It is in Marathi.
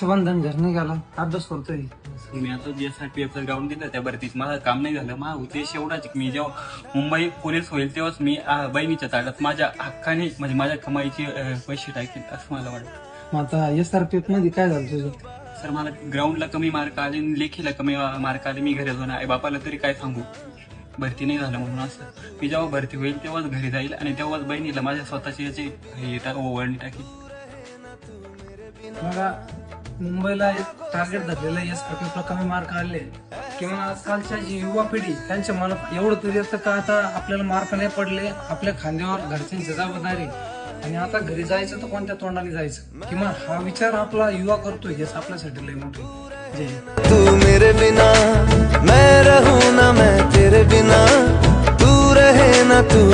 रक्षाबंधन घरने गेला, अभ्यास करतोय. मी आता JSRPF ग्राउंड दिलं त्या भरतीत माझं काम नाही झालं. माझा उद्देश एवढाच की मी जेव्हा मुंबई पोलीस होईल तेव्हाच मी बहिणीच्या ताटात माझ्या हक्काने म्हणजे माझ्या कमाईचे पैसे टाकेल असं मला वाटतं. मग आता SRPF मध्ये काय झालं तुझं? सर मला ग्राउंडला कमी मार्क आले आणि लेखीला कमी मार्क आले. मी घरी जाऊन आई बापाला तरी काय सांगू भरती नाही झालं म्हणून. असं मी जेव्हा भरती होईल तेव्हाच घरी जाईल आणि तेव्हाच बहिणीला माझ्या स्वतःची याची ओवळणी टाकेल. मला मुंबईला एक टार्गेट धरलेलं SRPF ला कमी मार्क आले किंवा आजकालच्या जी युवा पिढी त्यांच्या मनात एवढं तरी येतं का आता आपल्याला मार्क नाही पडले, आपल्या खांद्यावर घरच्यांची जबाबदारी आणि आता घरी जायचं तर कोणत्या तोंडाने जायचं किंवा हा विचार आपला युवा करतोय हेच आपल्यासाठी लय मोठं. जय हिंद. तू मेरे बिना मैं रहूं ना, मैं तेरे बिना तू रहे ना. तू